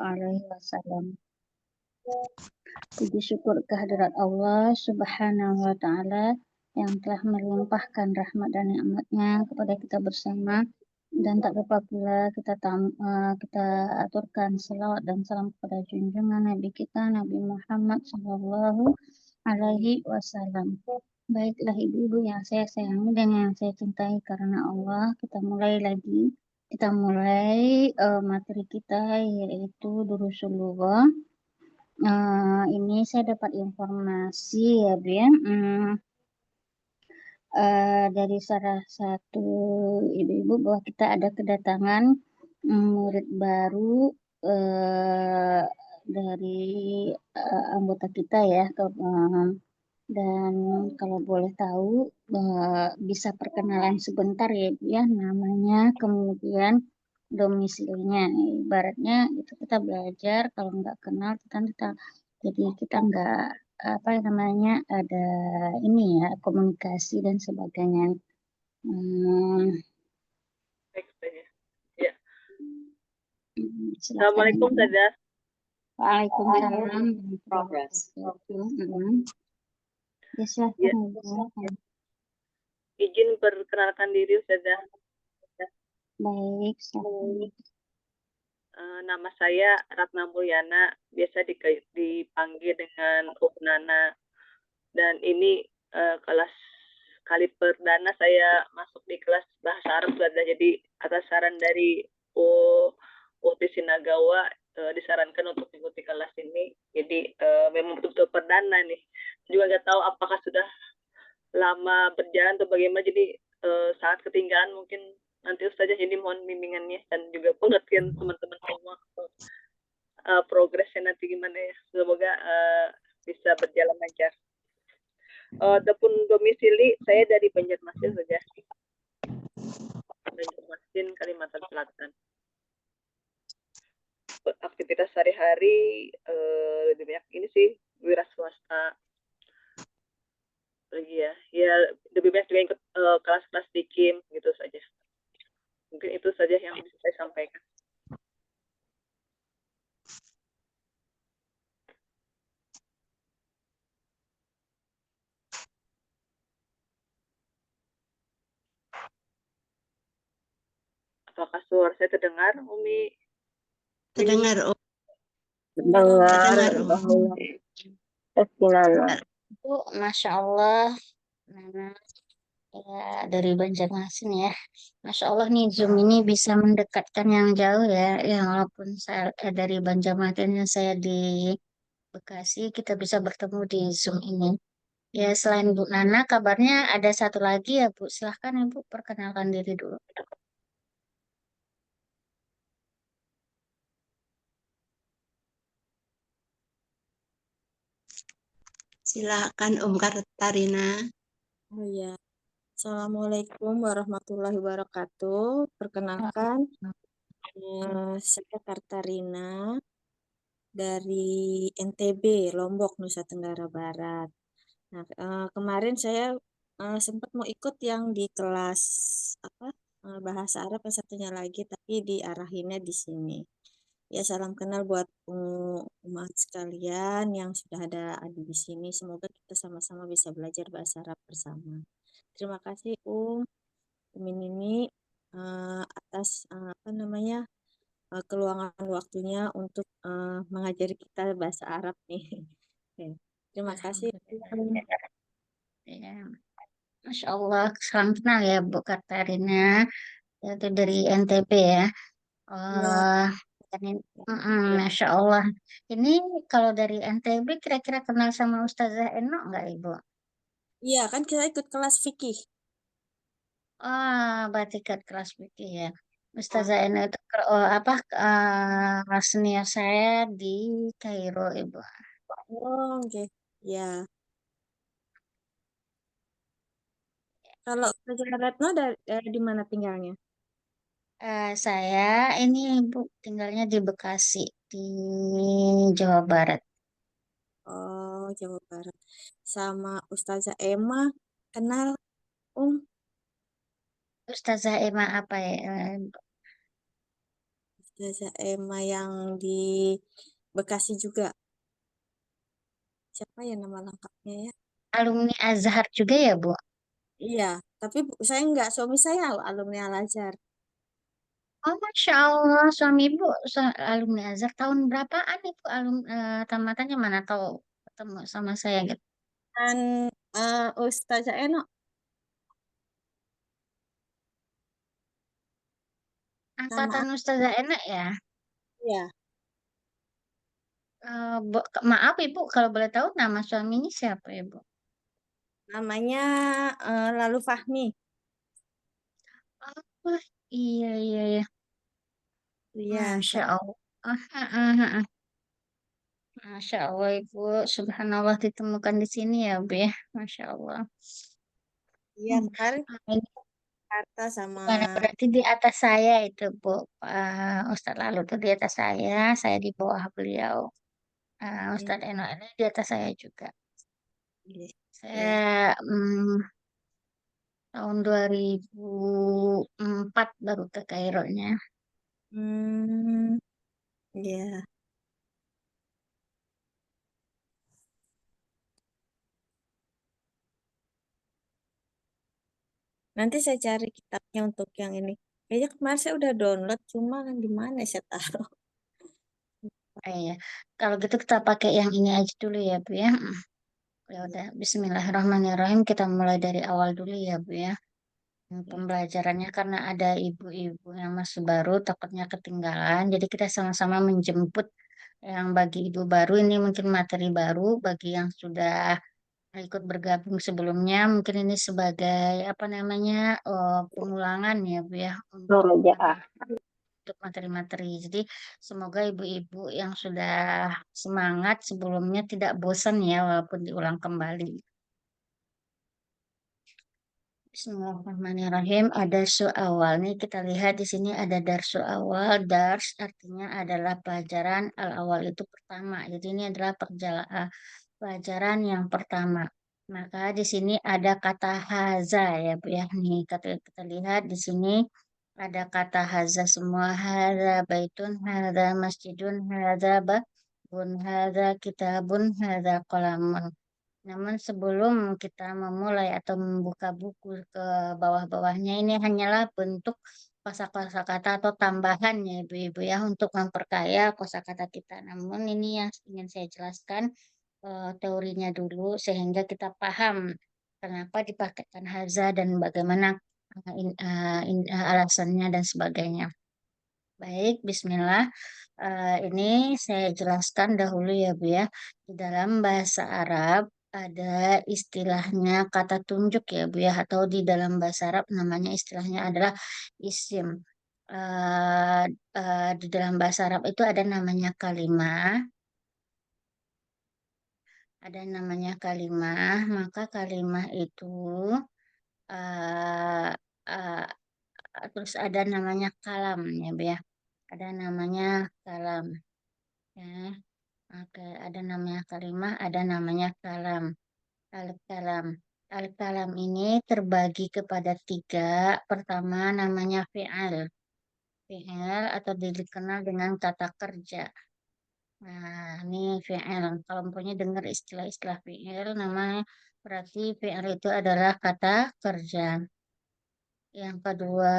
Alaihi Wasallam. Puji syukur kehadirat Allah Subhanahu wa Ta'ala yang telah melimpahkan rahmat dan nikmatnya kepada kita bersama, dan tak lupa pula kita aturkan selawat dan salam kepada junjungan Nabi kita Nabi Muhammad Sallallahu Alaihi Wasallam. Baiklah ibu-ibu yang saya sayangi dan yang saya cintai karena Allah, kita mulai lagi. Kita mulai materi kita yaitu Durusul Lughah. Ini saya dapat informasi ya Bu ya, dari salah satu ibu-ibu bahwa kita ada kedatangan murid baru dari anggota kita ya, dan kalau boleh tahu bisa perkenalan sebentar ya Bu ya, namanya, kemudian domisilinya. Ibaratnya itu kita belajar, kalau nggak kenal jadi kita nggak apa namanya ada ini ya, komunikasi dan sebagainya. Baik saja. Ya. Silakan. Assalamualaikum Ustazah. Waalaikumsalam. Progress. Ya, silakan. Izin perkenalkan diri Ustazah. Baik, silakan. Nama saya Ratna Mulyana, biasa dipanggil dengan Nana. Dan ini kelas kali perdana saya masuk di kelas bahasa Arab Ustazah. Jadi atas saran dari Ukti Sinagawa disarankan untuk mengikuti kelas ini. Jadi memang betul-betul perdana nih. Juga nggak tahu apakah sudah lama berjalan atau bagaimana, jadi sangat ketinggalan mungkin. Nanti Ustazah jadi mohon bimbingannya dan juga pengertian teman-teman semua progresnya nanti gimana ya. Semoga bisa berjalan lancar. Adapun domisili saya dari Banjarmasin saja. Banjarmasin, Kalimantan Selatan. Aktivitas sehari-hari lebih banyak ini sih wira swasta lagi ya lebih banyak juga ikut kelas-kelas di KIM gitu saja. Mungkin itu saja yang bisa saya sampaikan. Apakah suara saya terdengar, Umi? Terdengar, Om. Terdengar. Terdengar. Bu, Masya Allah, Nana ya, dari Banjarmasin ya. Masya Allah nih, Zoom ini bisa mendekatkan yang jauh ya. Ya walaupun saya dari Banjarmasin, saya di Bekasi, kita bisa bertemu di Zoom ini. Ya, selain Bu Nana, kabarnya ada satu lagi ya Bu. Silahkan Ibu perkenalkan diri dulu. Silakan Om Katarina. Oh ya, Assalamualaikum warahmatullahi wabarakatuh. Perkenalkan, saya Kartarina dari NTB, Lombok, Nusa Tenggara Barat. Nah, kemarin saya sempat mau ikut yang di kelas bahasa Arab, yang satunya lagi, tapi diarahinnya di sini. Ya, salam kenal buat umat sekalian yang sudah ada di sini. Semoga kita sama-sama bisa belajar bahasa Arab bersama. Terima kasih Umi Nini atas keluangan waktunya untuk mengajari kita bahasa Arab nih. Oke. Terima kasih. Ya, Masya Allah, salam kenal ya Bu Katarina, itu dari NTB ya. Oh, Masya Allah. Ini kalau dari NTB kira-kira kenal sama Ustazah Eno nggak Ibu? Iya, kan kita ikut kelas fikih. Berarti ke kelas fikih ya. Ustazah Eno itu senior saya di Kairo Ibu. Oh, oke. Ya. Kalau Ustazah Retno di mana tinggalnya? Saya ini Ibu tinggalnya di Bekasi, di Jawa Barat. Oh, Jawa Barat. Sama Ustazah Emma kenal Ustazah Ema apa ya? Ustazah Emma yang di Bekasi juga. Siapa ya nama lengkapnya ya? Alumni Azhar juga ya, Bu? Iya, tapi saya enggak, suami saya alumni Al-Azhar. Oh, Masya Allah, suami Ibu alumni Azhar tahun berapaan itu tamatannya mana tahu ketemu sama saya gitu. Dan Ustazah Eno, nama Angkatan Ustazah Enak ya. ya, Maaf Ibu, kalau boleh tahu nama suaminya siapa Ibu? namanya Lalu Fahmi. Oh, iya, iya, iya. Iya, Masya saya Allah. Ah, ah, ah, ah. Masya Allah Ibu, Subhanallah ditemukan di sini ya Bu ya. Masya Allah. iya Hmm. kemarin ke Ini Jakarta sama gimana berarti di atas saya itu Bu, Ustadz Lalu tuh di atas saya di bawah beliau. hmm, Ustadz Eno ini di atas saya juga. iya. Iya. Saya tahun 2004 baru ke Kaironya. Hmm, iya. Nanti saya cari kitabnya untuk yang ini. Kayaknya kemarin saya udah download, cuma kan di mana ya saya taruh. Iya. Kalau gitu kita pakai yang ini aja dulu ya Bu ya. Ya udah, Bismillahirrahmanirrahim. Kita mulai dari awal dulu ya Bu ya. Pembelajarannya karena ada ibu-ibu yang masih baru, takutnya ketinggalan. Jadi kita sama-sama menjemput yang bagi ibu baru ini mungkin materi baru, bagi yang sudah ikut bergabung sebelumnya, mungkin ini sebagai apa namanya pengulangan ya Bu ya Murojaah. untuk materi-materi. Jadi semoga ibu-ibu yang sudah semangat sebelumnya tidak bosan ya walaupun diulang kembali. Bismillahirrahmanirrahim. Ada su awal nih kita lihat di sini ada darsu awal. Dars artinya adalah pelajaran al-awal itu pertama. Jadi ini adalah pelajaran yang pertama. Maka di sini ada kata haza ya Bu ya. Nih kita lihat di sini ada kata haza semua. Haza baitun, haza masjidun, haza babun, haza kitabun, haza qalamun. Namun sebelum kita memulai atau membuka buku ke bawah-bawahnya ini hanyalah bentuk kosakata atau tambahan ya Ibu-ibu ya untuk memperkaya kosakata kita. Namun ini yang ingin saya jelaskan teorinya dulu sehingga kita paham kenapa dipakaikan haza dan bagaimana alasannya dan sebagainya. Baik, Bismillah. Ini saya jelaskan dahulu ya Bu ya. Di dalam bahasa Arab ada istilahnya kata tunjuk ya Bu ya. Atau di dalam bahasa Arab namanya istilahnya adalah isim. Eh, di dalam bahasa Arab itu ada namanya kalimah. Ada namanya kalimah. Maka kalimah itu eh, eh, terus ada namanya kalam ya Bu ya. Ada namanya kalam. Ya. Oke, ada namanya kalimah, ada namanya kalam. Al-kalam. Al-kalam ini terbagi kepada tiga. Pertama namanya fi'al. Fi'al atau dikenal dengan kata kerja. Nah, ini fi'al. Kalau punya dengar istilah-istilah fi'al, namanya berarti fi'al itu adalah kata kerja. Yang kedua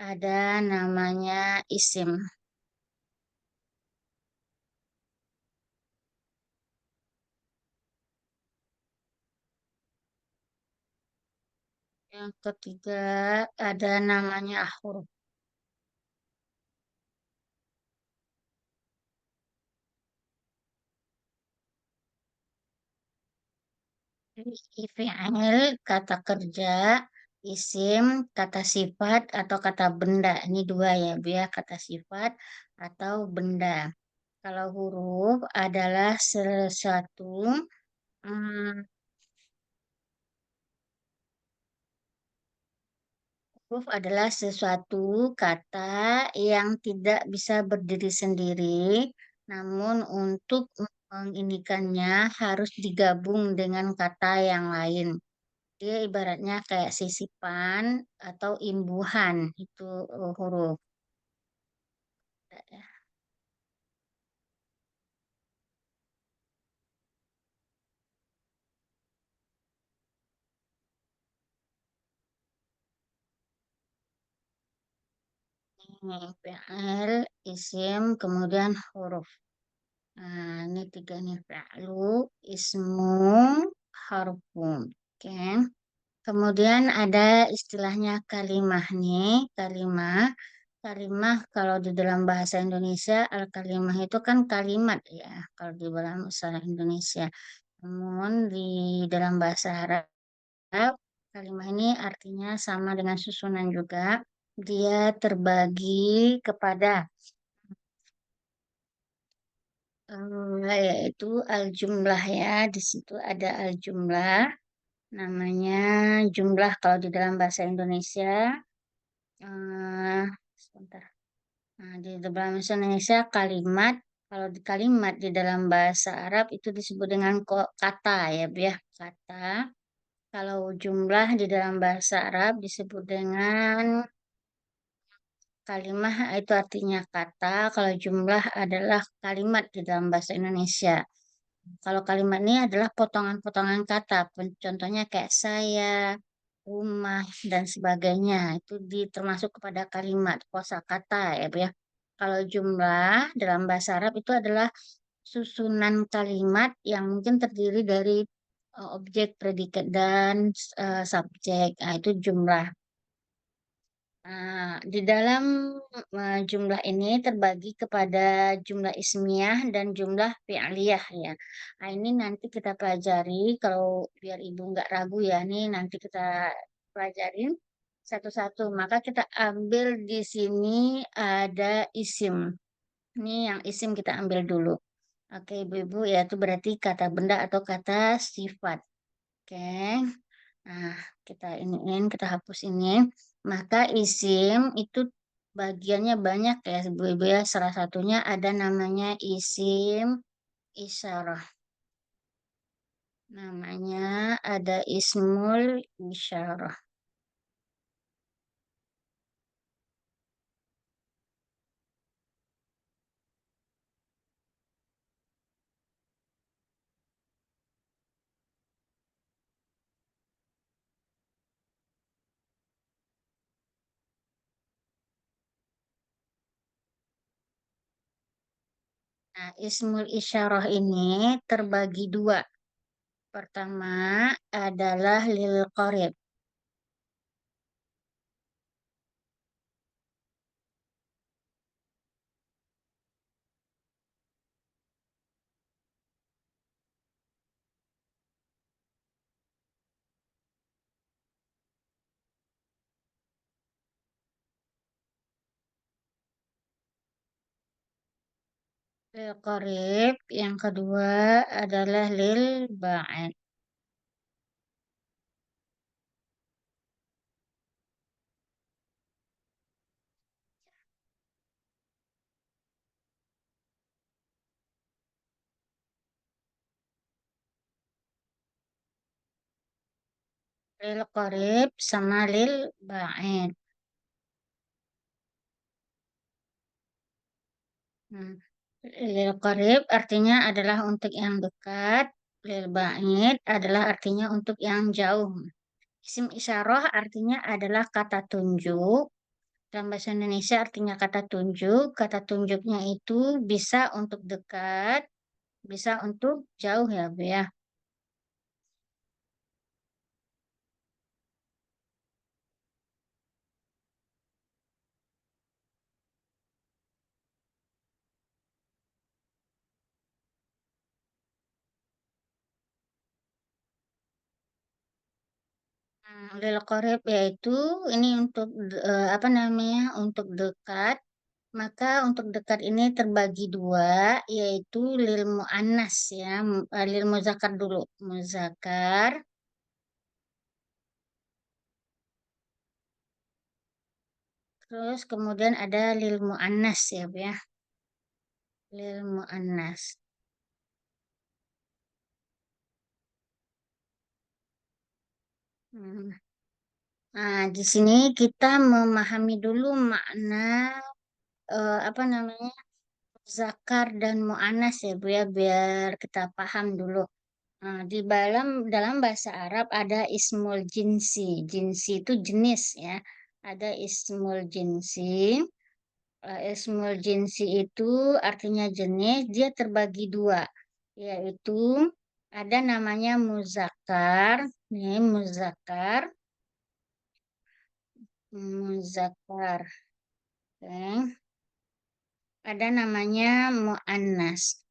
ada namanya isim. Yang ketiga ada namanya huruf. Fi'il, kata kerja, isim, kata sifat, atau kata benda. Ini dua ya, Bu ya, kata sifat atau benda. Kalau huruf adalah sesuatu, hmm, huruf adalah sesuatu kata yang tidak bisa berdiri sendiri, namun untuk menginikannya harus digabung dengan kata yang lain. Dia ibaratnya kayak sisipan atau imbuhan itu huruf. Ya. Ini fi'il, isim, kemudian huruf. Nah, ini tiga nih, fi'lu, ismu, harfun. Oke. Kemudian ada istilahnya kalimah nih, kalimah. Kalimah kalau di dalam bahasa Indonesia, al-kalimah itu kan kalimat ya, kalau di dalam bahasa Indonesia. Namun di dalam bahasa Arab, kalimah ini artinya sama dengan susunan juga. Dia terbagi kepada yaitu al-jumlah ya. Di situ ada al-jumlah, namanya jumlah kalau di dalam bahasa Indonesia. eh Sebentar. Nah, di dalam bahasa Indonesia kalimat, kalau di kalimat di dalam bahasa Arab itu disebut dengan kata ya, Bu ya, kata. Kalau jumlah di dalam bahasa Arab disebut dengan kalimah, itu artinya kata. Kalau jumlah adalah kalimat di dalam bahasa Indonesia. Kalau kalimat ini adalah potongan-potongan kata, contohnya kayak saya, rumah, dan sebagainya. Itu termasuk kepada kalimat, kosakata ya, Bu ya. Kalau jumlah dalam bahasa Arab itu adalah susunan kalimat yang mungkin terdiri dari objek, predikat, dan subjek. Nah, itu jumlah. Nah, di dalam jumlah ini terbagi kepada jumlah ismiyah dan jumlah fi'liyah ya. Nah, ini nanti kita pelajari kalau biar Ibu nggak ragu ya. Ini nanti kita pelajarin satu-satu. Maka kita ambil di sini ada isim. Ini yang isim kita ambil dulu. Oke, Ibu-ibu, ya itu berarti kata benda atau kata sifat. Oke. Nah, kita hapus ini. Maka isim itu bagiannya banyak ya, Ibu-ibu ya. Salah satunya ada namanya isim isyarah. Namanya ada ismul isyarah. Nah, ismul isyarah ini terbagi dua. Pertama adalah lil qarib. Lil qarib yang kedua adalah lil ba'id. Lil qarib sama lil ba'id. Hmm. Lil qarib artinya adalah untuk yang dekat, lil ba'id adalah artinya untuk yang jauh. Isim isyarah artinya adalah kata tunjuk. Dalam bahasa Indonesia artinya kata tunjuk. Kata tunjuknya itu bisa untuk dekat, bisa untuk jauh ya, Bu ya. Lil qarib yaitu ini untuk apa namanya? Untuk dekat. Maka untuk dekat ini terbagi dua, yaitu lil mu'annas ya, lil muzakkar dulu. Muzakkar, terus kemudian ada lil mu'annas ya, Bu ya. Lil mu'annas. Hmm. Nah, di sini kita memahami dulu makna apa namanya, zakar dan mu'annas ya Bu ya, biar kita paham dulu. Nah, di dalam bahasa Arab ada ismul jinsi. Jinsi itu jenis ya. Ada ismul jinsi. Ismul jinsi itu artinya jenis, dia terbagi dua, yaitu ada namanya muzakkar, nih muzakkar, muzakkar, oke. Ada namanya muannas.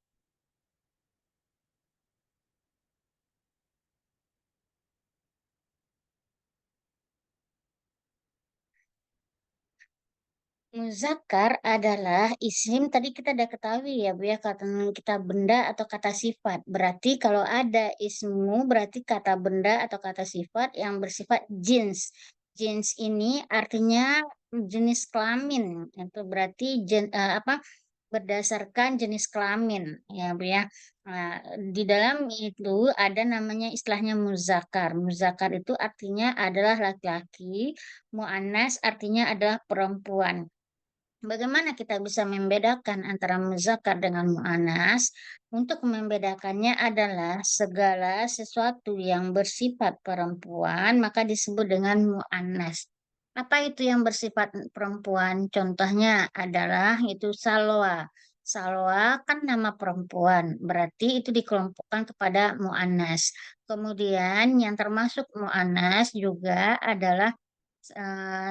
Muzakkar adalah isim, tadi kita udah ketahui ya Bu ya, kata kita benda atau kata sifat. Berarti kalau ada ismu berarti kata benda atau kata sifat yang bersifat jins. Jins ini artinya jenis kelamin. Itu berarti apa, berdasarkan jenis kelamin ya Bu ya. Nah, di dalam itu ada namanya istilahnya muzakkar. Muzakkar itu artinya adalah laki-laki, muannas artinya adalah perempuan. Bagaimana kita bisa membedakan antara muzakkar dengan mu'annas? Untuk membedakannya adalah segala sesuatu yang bersifat perempuan maka disebut dengan mu'annas. Apa itu yang bersifat perempuan? Contohnya adalah itu salwa. Salwa kan nama perempuan, berarti itu dikelompokkan kepada mu'annas. Kemudian yang termasuk mu'annas juga adalah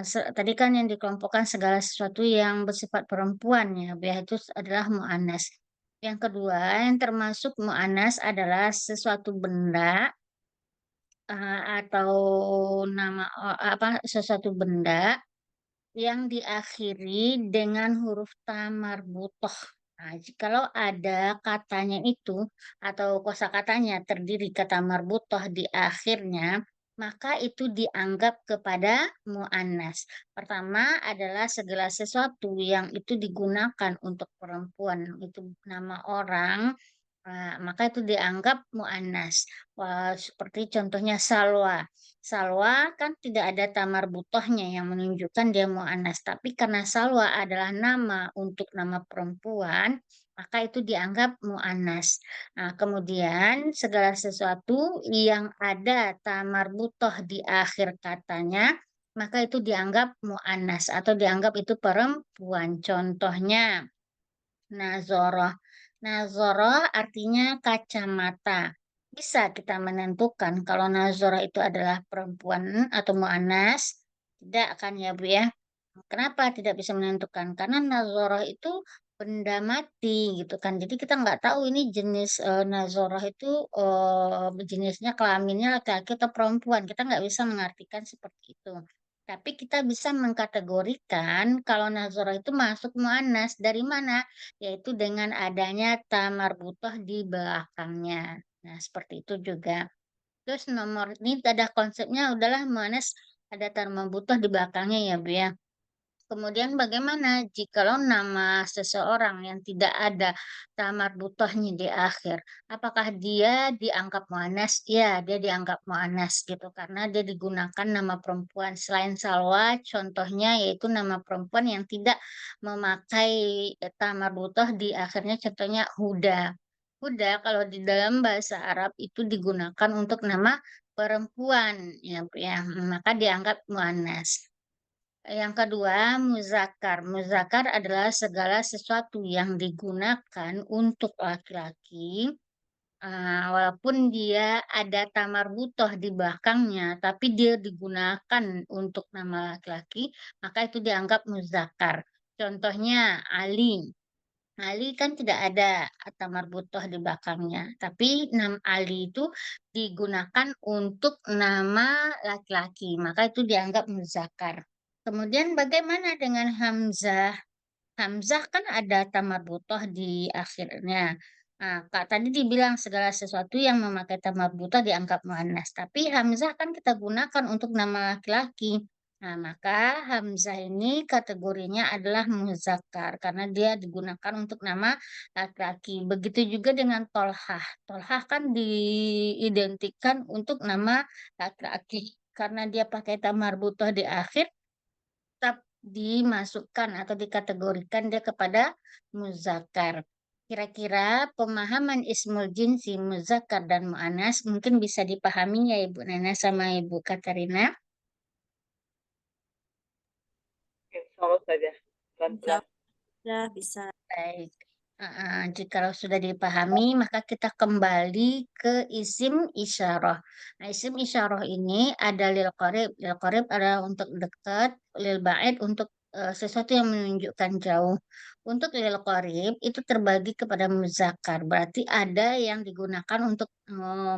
tadi kan yang dikelompokkan segala sesuatu yang bersifat perempuan ya, biar itu adalah mu'annas. Yang kedua, yang termasuk mu'annas adalah sesuatu benda atau nama apa sesuatu benda yang diakhiri dengan huruf ta marbutoh. Nah, jikalau ada katanya itu atau kosakatanya terdiri kata marbutoh di akhirnya, maka itu dianggap kepada mu'annas. Pertama adalah segala sesuatu yang itu digunakan untuk perempuan, itu nama orang, maka itu dianggap mu'annas. Wah, seperti contohnya salwa. Salwa kan tidak ada tamar butohnya yang menunjukkan dia mu'annas. Tapi karena salwa adalah nama untuk nama perempuan, maka itu dianggap mu'annas. Nah, kemudian segala sesuatu yang ada tamar butoh di akhir katanya, maka itu dianggap mu'annas atau dianggap itu perempuan. Contohnya, nazoroh. Nazoroh artinya kacamata. Bisa kita menentukan kalau nazoroh itu adalah perempuan atau mu'annas? Tidak kan ya Bu ya? Kenapa tidak bisa menentukan? Karena nazoroh itu benda mati gitu kan. Jadi kita nggak tahu ini jenis nazoroh itu jenisnya kelaminnya laki-laki atau perempuan. Kita nggak bisa mengartikan seperti itu. Tapi kita bisa mengkategorikan kalau nazoroh itu masuk mu'annas. Dari mana? Yaitu dengan adanya tamar butoh di belakangnya. Nah, seperti itu juga. Terus nomor ini ada konsepnya udahlah mu'annas ada tamar butoh di belakangnya ya Bu ya. Kemudian bagaimana jikalau nama seseorang yang tidak ada tamar butohnya di akhir? Apakah dia dianggap mu'annas? Ya, dia dianggap mu'annas gitu karena dia digunakan nama perempuan. Selain Salwa, contohnya yaitu nama perempuan yang tidak memakai tamar butoh di akhirnya, contohnya Huda. Huda kalau di dalam bahasa Arab itu digunakan untuk nama perempuan ya, ya maka dianggap mu'annas. Yang kedua, muzakkar. Muzakkar adalah segala sesuatu yang digunakan untuk laki-laki, walaupun dia ada tamar butoh di belakangnya, tapi dia digunakan untuk nama laki-laki, maka itu dianggap muzakkar. Contohnya Ali. Ali kan tidak ada tamar butoh di belakangnya, tapi nama Ali itu digunakan untuk nama laki-laki, maka itu dianggap muzakkar. Kemudian bagaimana dengan Hamzah? Hamzah kan ada tamar butoh di akhirnya. Nah, Kak tadi dibilang segala sesuatu yang memakai tamar butoh dianggap muannas. Tapi Hamzah kan kita gunakan untuk nama laki-laki. Nah, maka Hamzah ini kategorinya adalah muzakkar karena dia digunakan untuk nama laki-laki. Begitu juga dengan Tolhah. Tolhah kan diidentikan untuk nama laki-laki karena dia pakai tamar butoh di akhir dimasukkan atau dikategorikan dia kepada muzakkar. Kira-kira pemahaman ismul jinsi muzakkar dan mu'annas mungkin bisa dipahami ya Ibu Nana sama Ibu Katarina. Insya Allah saja. Pelan-pelan. Ya, bisa. Baik. Jikalau sudah dipahami, maka kita kembali ke isim isyarah. Nah, isim isyarah ini ada lil qarib. Lil qarib adalah untuk dekat, lil ba'id untuk sesuatu yang menunjukkan jauh. Untuk lil qarib itu terbagi kepada muzakkar. Berarti ada yang digunakan untuk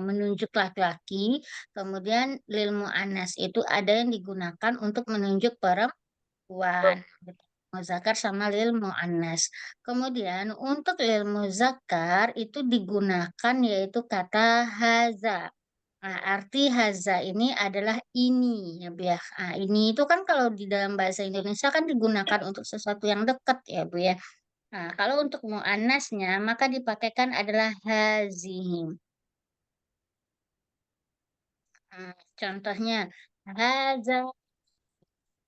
menunjuk laki-laki, kemudian lil mu'annas itu ada yang digunakan untuk menunjuk perempuan. Muzakkar sama lil mu'annas. Kemudian untuk lil muzakkar itu digunakan yaitu kata haza. Nah, arti haza ini adalah ini ya Bu ya. Nah, ini itu kan kalau di dalam bahasa Indonesia kan digunakan untuk sesuatu yang dekat ya Bu ya. Nah, kalau untuk mu'annasnya maka dipakaikan adalah hazihi. Nah, contohnya haza.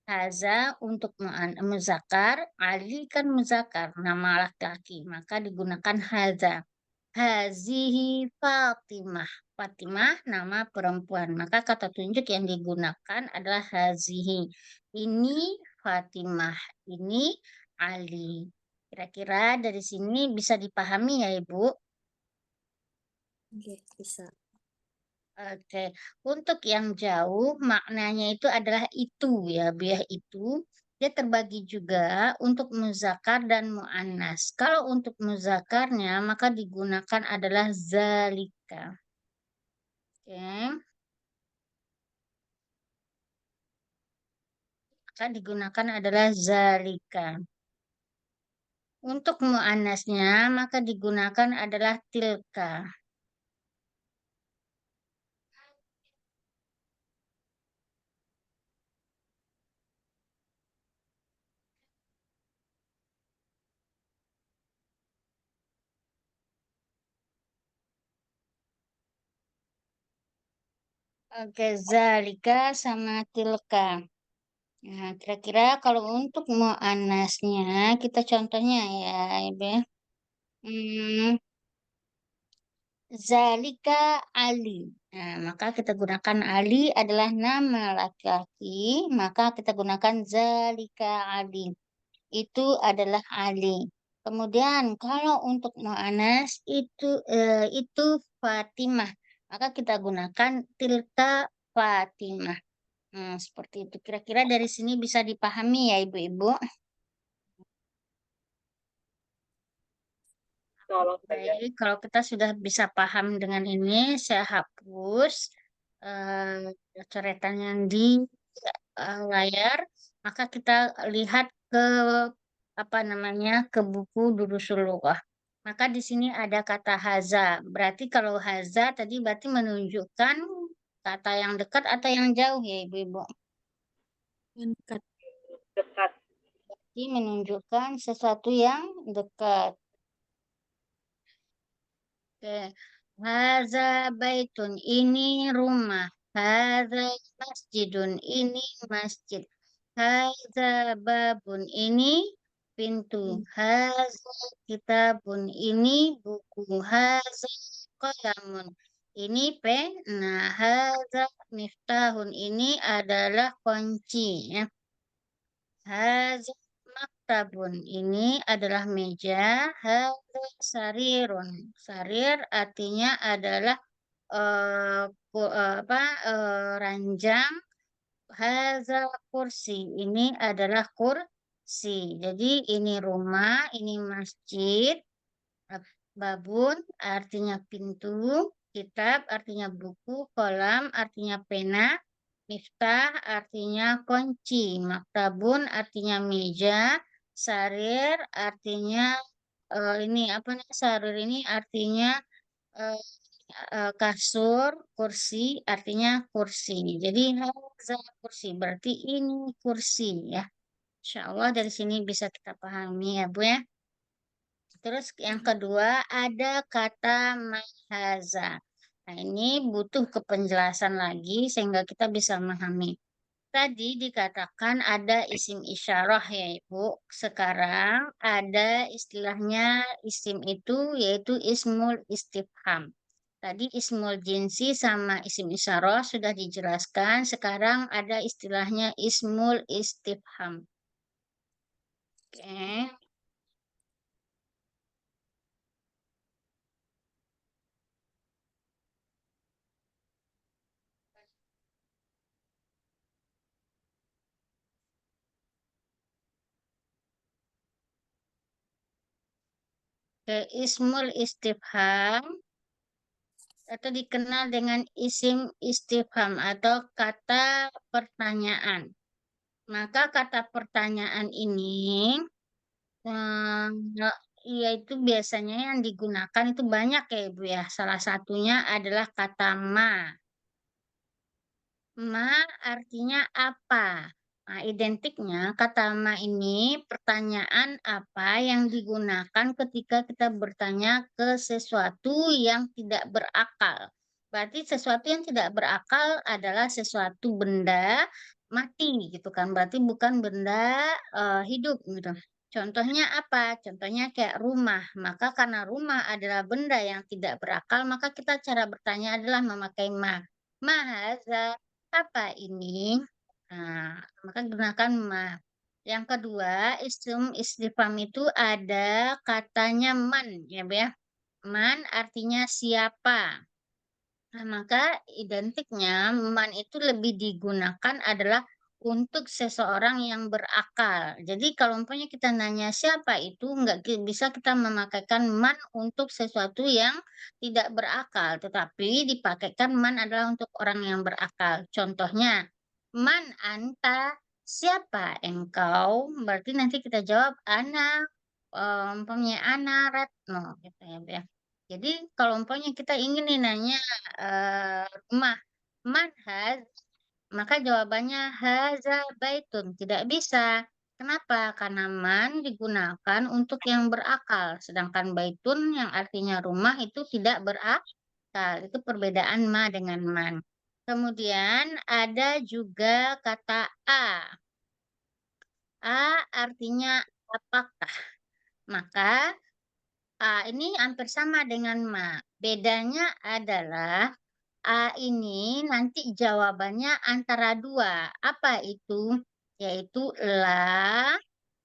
Haza untuk muzakkar, Ali kan muzakkar, nama laki-laki, maka digunakan haza. Hazihi Fatimah. Fatimah nama perempuan, maka kata tunjuk yang digunakan adalah hazihi. Ini Fatimah, ini Ali. Kira-kira dari sini bisa dipahami ya Ibu? Oke, bisa. Oke, untuk yang jauh maknanya itu adalah itu ya, biah itu. Dia terbagi juga untuk muzakkar dan muannas. Kalau untuk muzakkarnya maka digunakan adalah zalika. Oke, maka digunakan adalah zalika. Untuk muannasnya maka digunakan adalah tilka. Oke, zalika sama tilka. Nah, kira-kira kalau untuk muannasnya kita contohnya ya, Ibu ya. Hmm, Zalika Ali. Nah, maka kita gunakan Ali adalah nama laki-laki, maka kita gunakan Zalika Ali. Itu adalah Ali. Kemudian kalau untuk mu'anas itu Fatimah, maka kita gunakan Tilka Fatimah. Seperti itu. Kira-kira dari sini bisa dipahami ya Ibu-ibu. Tolong saja. Baik, kalau kita sudah bisa paham dengan ini, saya hapus coretan yang di layar, maka kita lihat ke apa namanya ke buku Durusul Lughah. Maka di sini ada kata haza. Berarti kalau haza tadi berarti menunjukkan kata yang dekat atau yang jauh ya Ibu-ibu. Yang dekat. Dekat. Berarti menunjukkan sesuatu yang dekat. Oke. Haza baitun ini rumah. Haza masjidun ini masjid. Haza babun ini pintu. Haza kitabun ini buku. Haza qalamun ini pen. Nah, haza miftahun ini adalah kunci ya. Haza maktabun ini adalah meja. Haza sarirun. Sarir artinya adalah ranjang. Haza kursi ini adalah kursi. Jadi ini rumah, ini masjid. Babun artinya pintu. Kitab artinya buku. Kolam artinya pena. Miftah artinya kunci, maktabun artinya meja, sarir artinya ini apa nih sarir ini artinya eh, kasur, kursi artinya kursi. Jadi hadza kursi berarti ini kursi ya. Insya Allah dari sini bisa kita pahami ya Bu ya. Terus yang kedua ada kata mahaza. Nah ini butuh kepenjelasan lagi sehingga kita bisa memahami. Tadi dikatakan ada isim isyarah ya Ibu. Sekarang ada istilahnya isim itu yaitu ismul istifham. Tadi ismul jinsi sama isim isyarah sudah dijelaskan. Sekarang ada istilahnya ismul istifham. Oke. Oke, ismul istifham atau dikenal dengan isim istifham atau kata pertanyaan. Maka kata pertanyaan ini yaitu biasanya yang digunakan itu banyak ya Ibu ya. Salah satunya adalah kata ma. Ma artinya apa? Nah, identiknya kata ma ini pertanyaan apa yang digunakan ketika kita bertanya ke sesuatu yang tidak berakal. Berarti sesuatu yang tidak berakal adalah sesuatu benda mati gitu kan. Berarti bukan benda hidup gitu. Contohnya apa? Contohnya kayak rumah. Maka karena rumah adalah benda yang tidak berakal, maka kita cara bertanya adalah memakai ma. Mahaza, apa ini? Nah, maka gunakan ma. Yang kedua, isim istifham itu ada katanya man, ya Bu ya. Man artinya siapa. Nah, maka identiknya man itu lebih digunakan adalah untuk seseorang yang berakal. Jadi kalau umpamanya kita nanya siapa itu, nggak bisa kita memakaikan man untuk sesuatu yang tidak berakal. Tetapi dipakaikan man adalah untuk orang yang berakal. Contohnya, man anta, siapa engkau? Berarti nanti kita jawab anak, umpamanya anak Retno, gitu ya, Bu ya. Jadi kalau umpamanya kita ingin nih nanya rumah, man haz, maka jawabannya haza baitun. Tidak bisa. Kenapa? Karena man digunakan untuk yang berakal, sedangkan baitun yang artinya rumah itu tidak berakal. Itu perbedaan ma dengan man. Kemudian ada juga kata a. A artinya apakah. Maka ini hampir sama dengan ma. Bedanya adalah A ini nanti jawabannya antara dua. Apa itu? Yaitu la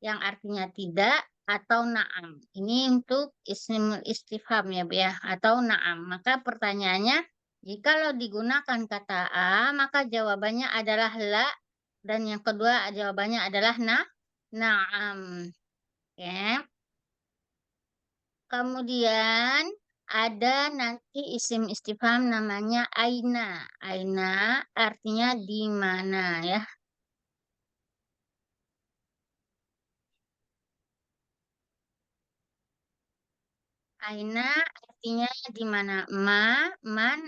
yang artinya tidak atau na'am. Ini untuk isim istifham ya Bu ya, atau na'am. Maka pertanyaannya, jikalau digunakan kata A, maka jawabannya adalah la dan yang kedua jawabannya adalah na'am. Ya. Kemudian ada nanti isim istifham namanya aina. Aina artinya di mana ya. Aina artinya di mana. Man,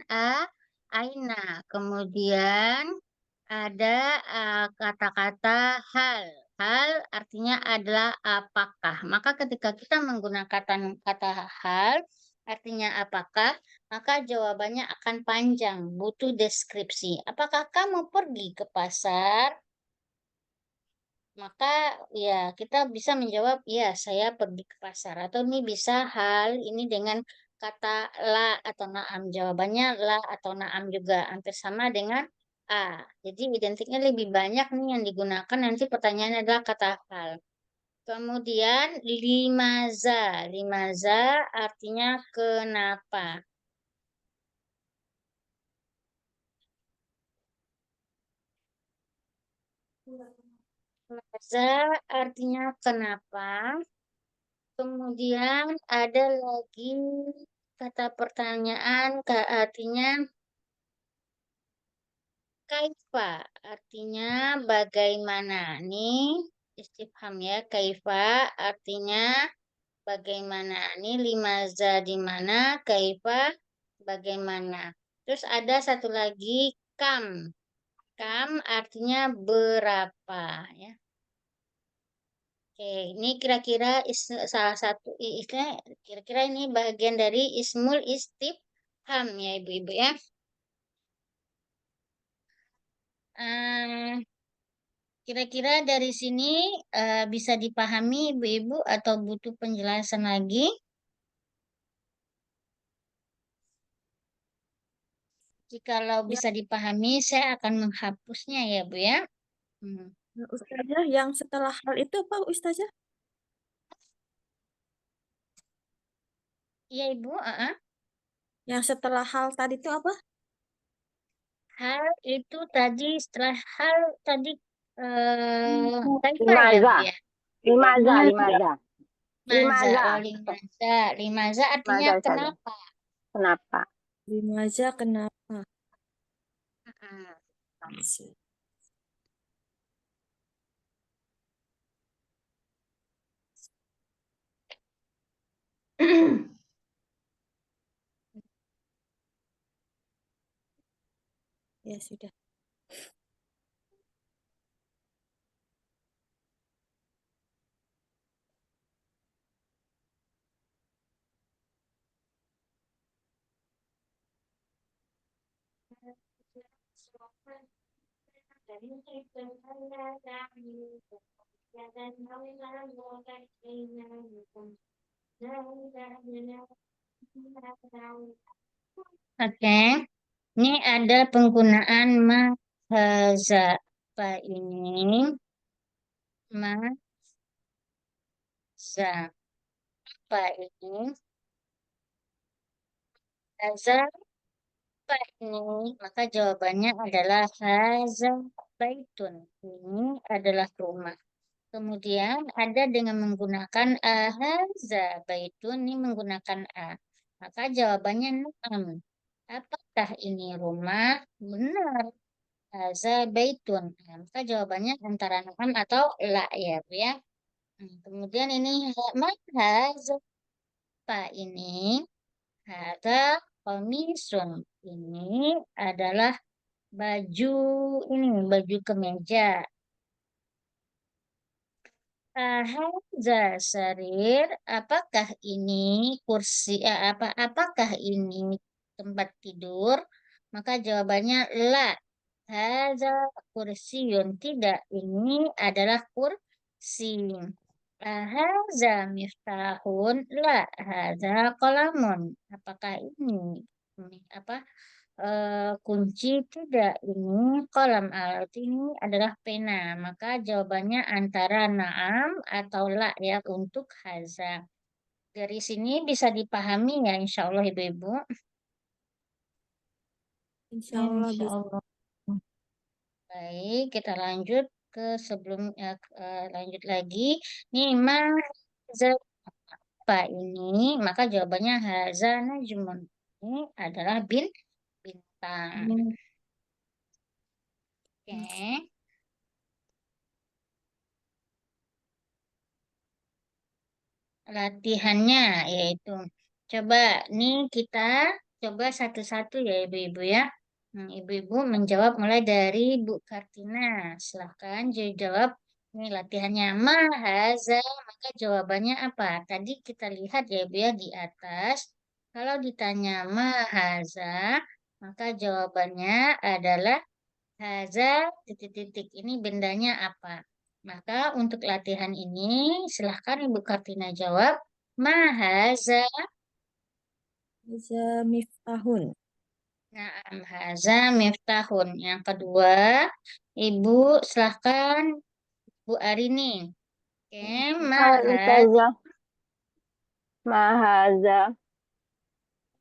aina. Kemudian ada kata-kata hal. Hal artinya adalah apakah. Maka ketika kita menggunakan kata hal, artinya apakah, maka jawabannya akan panjang, butuh deskripsi. Apakah kamu pergi ke pasar? Maka ya kita bisa menjawab, ya saya pergi ke pasar. Atau ini bisa hal ini dengan kata la atau naam. Jawabannya la atau naam juga hampir sama dengan A. Jadi identiknya lebih banyak nih yang digunakan. Nanti pertanyaannya adalah kata hal. Kemudian limaza. Limaza artinya kenapa. Limaza artinya kenapa. Kemudian ada lagi kata pertanyaan artinya kaifa artinya bagaimana. Nih istifham ya. Kaifa artinya bagaimana. Ini limaza di mana, kaifa bagaimana. Terus ada satu lagi kam. Kam artinya berapa ya. Oke, ini kira-kira salah satu istilah kira-kira ini bagian dari ismul istifham ya Ibu-ibu ya. Kira-kira dari sini bisa dipahami Ibu-Ibu atau butuh penjelasan lagi? Jikalau bisa dipahami, saya akan menghapusnya ya Bu ya. Nah, Ustazah, yang setelah hal itu apa Ustazah? Iya Ibu, Yang setelah hal tadi itu apa? hal itu tadi setelah hal tadi kaifa ya Bu ya. Limaza. Maza, Limaza. oh limaza. Limaza artinya Limaza saja. kenapa? Kenapa? Limaza kenapa? Ya sudah. Oke, ini ada penggunaan mahaza. Apa ini? Mahaza. Apa ini? Haza apa ini? Maka jawabannya adalah haza baitun. Ini adalah rumah. Kemudian ada dengan menggunakan haza baitun, ini menggunakan a. Maka jawabannya na'am. Apakah ini rumah? Benar. Haza baitun. Nah, maka jawabannya antara na'am atau la ya, Bu ya. Kemudian ini haza apa ini? Haza komisun. Ini adalah baju baju kemeja. Haza sarir, apakah ini kursi apakah ini tempat tidur? Maka jawabannya la. Haza kursiun, tidak, ini adalah kursi. Haza miftahun, la. Haza kolamun, apakah ini apa kunci, tidak, ini kolam, alat ini adalah pena. Maka jawabannya antara naam atau la ya untuk haza. Dari sini bisa dipahami ya insya Allah Ibu-Ibu. Insya Allah bisa. Baik, kita lanjut ke lanjut lagi. Nih haza apa ini? Maka jawabannya haza najmun. Ini adalah bintang. Oke. Latihannya yaitu coba nih kita coba satu-satu ya Ibu-Ibu ya. Ibu-Ibu menjawab mulai dari Bu Kartina. Silahkan jawab. Ini latihannya mahaza, maka jawabannya apa? Tadi kita lihat ya Ibu ya di atas. Kalau ditanya mahaza, maka jawabannya adalah haza titik-titik. Ini bendanya apa? Maka untuk latihan ini silahkan Ibu Kartina jawab. Mahaza. Haza miftahun. Nah, haza miftahun. Yang kedua, Ibu silahkan Bu Arini. Oke, mahaza. Mahaza.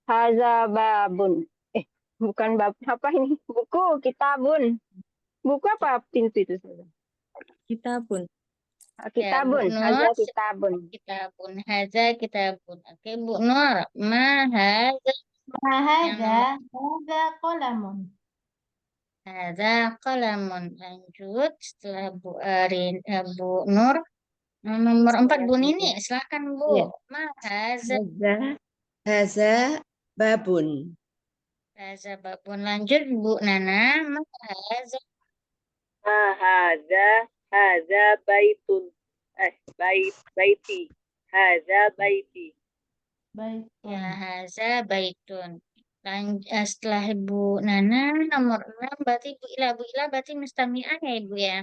Haza babun. Bukan bab apa ini? Buku, kitabun. Buku apa pintu itu saja? Kitabun. Kitabun. Ya, Bu Haza Nur, kitabun. kitabun. Haza kitabun. Oke, Bu Nur. Mahaza. Mahaza, haza kolamun. Haza kalamun. Lanjut setelah Bu Nur. Nomor 4 Bu Nini. Silakan Bu. Iya. Mahaza. Haza babun. Haza babun. Lanjut Bu Nana. Mahaza. Haza baitun. Baiti. Haza baiti. Baik. Ya, haza baitun. Setelah Ibu Nana nomor 6 berarti Bu Ila berarti mustami'ah ya Ibu ya.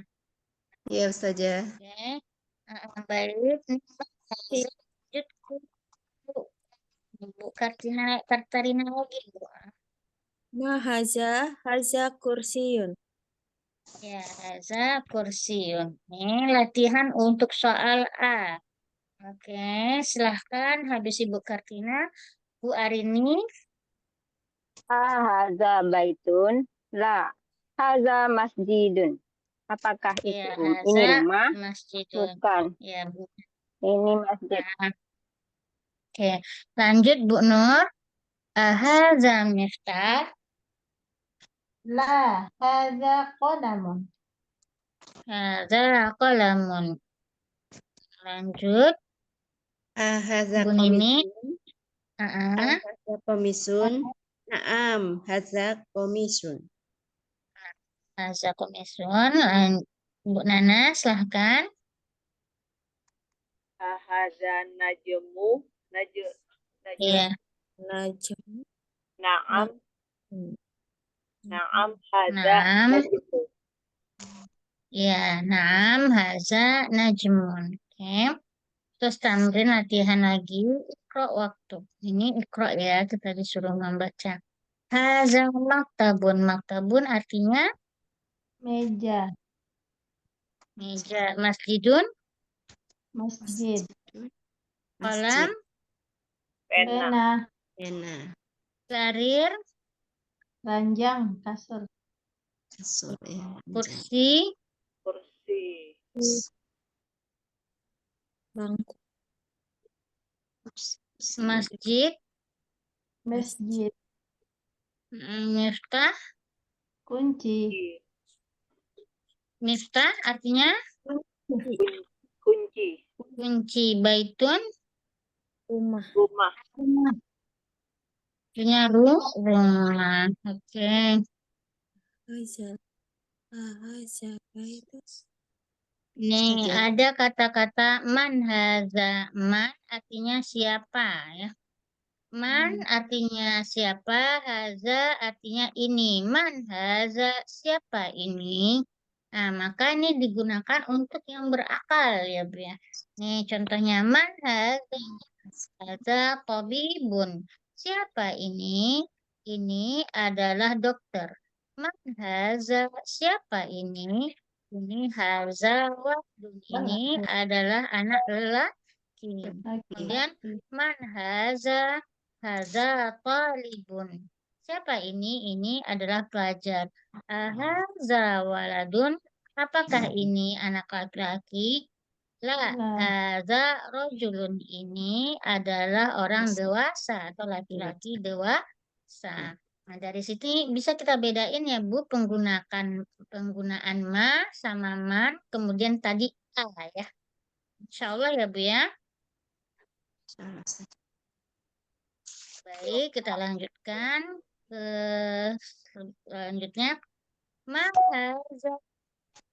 Ya, Ustazah. Oke. Baik. Lanjut ke Bu Kartarina lagi, Bu. Ma haza kursiyun. Ya, haza kursiun. Ini latihan untuk soal A. Oke, silahkan habis Ibu Kartina. Bu Arini, Haza baitun. La. Haza masjidun. Apakah ya, itu? haza Ini rumah? masjidun. Bukan. Ya, Bu. Ini masjid. Nah, oke, lanjut Bu Nur. Haza miftah. لا هذا قلم. Haza qalamun. Lanjut, Haza Bu Nini. komisun. Ah, Haza komisun. Naam, haza komisun. haza komisun. Bu Nana, silahkan. Haza najmu. Najm. Iya, Najm. Naam. Hmm. Naam. Haza Naam. najmu. Ya, naam, haza najmun. Oke. Terus tamrin latihan lagi. Ikro waktu. Ini ikro ya, kita disuruh membaca. Haza maktabun. Maktabun artinya meja. meja. Masjidun, Masjid. kolam, Pena. Pena. Pena. sarir, Ranjang. Kasur. Kasur ya. kursi, Kursi. Bangku. masjid, Masjid. miftah. Kunci. Miftah artinya Kunci. kunci. Baitun Rumah. Rumah. artinya rumah. Oke. Haza. Haza baitu. Nih ada kata-kata man haza. Man artinya siapa ya. Man artinya siapa, haza artinya ini. Man haza siapa ini. Nah, maka ini digunakan untuk yang berakal ya, Bu ya. Nih contohnya man haza. Haza tabibun. Siapa ini? Ini adalah dokter. Man haza. Siapa ini? Ini haza wahdun. Ini adalah anak lelaki. Kemudian man haza. Haza talibun. Siapa ini? Ini adalah pelajar. Haza waladun. Apakah ini anak laki-laki? La, Lah. haza rojulun. Ini adalah orang dewasa atau laki-laki dewasa. Nah, dari sini bisa kita bedain ya, Bu, penggunaan ma sama man, kemudian tadi a ya. Insya Allah ya, Bu ya. Baik, kita lanjutkan ke selanjutnya. Ma haza.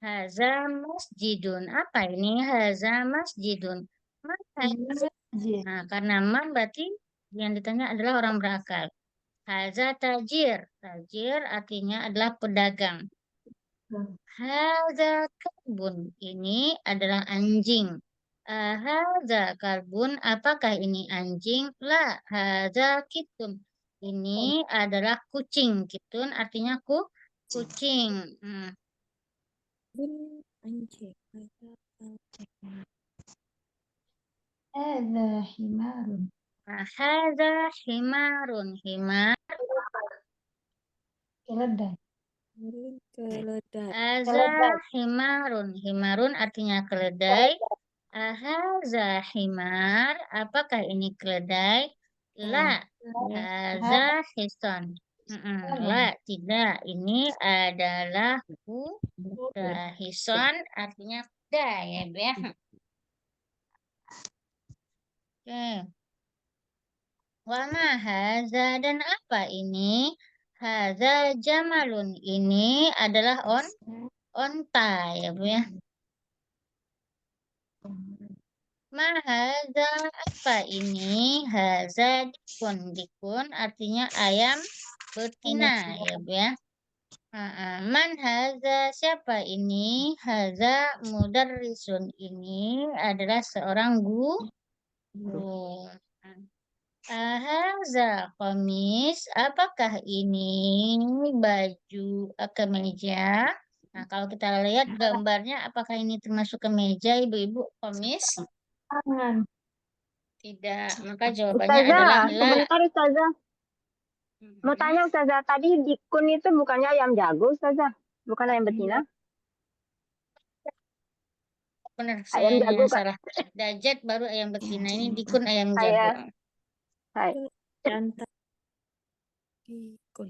Haza masjidun. Apa ini? Haza masjidun. Ma haza. Masjid. Nah, karena man berarti yang ditanya adalah orang berakal. Haza tajir. Tajir artinya adalah pedagang. Haza kalbun. Ini adalah anjing. Haza kalbun. Apakah ini anjing? La. Haza kitun. Ini adalah kucing. Kitun artinya kucing. Anjing. هذا حمار. Nah, haza himarun. Himar. Keledai. Keledai. Haza himarun. Himarun artinya keledai. Haza himar. Apakah ini keledai? La. Haza hison. La, tidak. Ini adalah kuda. Hison artinya kuda ya, Bu ya. Oke. Wama haza dan apa ini? Haza jamalun. Ini adalah onta ya, Bu ya. Ma haza apa ini? Haza dikun. Dikun artinya ayam betina ya, Bu ya. Man haza, siapa ini? Haza mudarrisun, ini adalah seorang guru. Haza komis, apakah ini baju kemeja? Nah, kalau kita lihat gambarnya, apakah ini termasuk kemeja, Ibu-ibu? Komis? Tangan. Tidak, maka jawabannya adalah Ustazah, la. sebentar Ustazah. Mau tanya Ustazah, tadi dikun itu bukannya ayam jago Ustazah? Bukan ayam betina? Benar, Ayam saya jago yang kan? salah. Dajat baru ayam betina, ini dikun ayam Saya, jago. hai. Jantan dikun.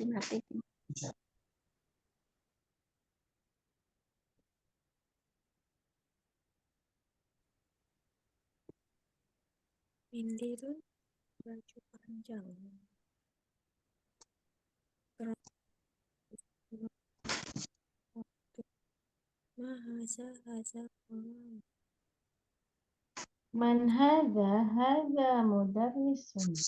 Mati. Mindirun baju panjang. Haza. Man haza? Haza mudarrisun.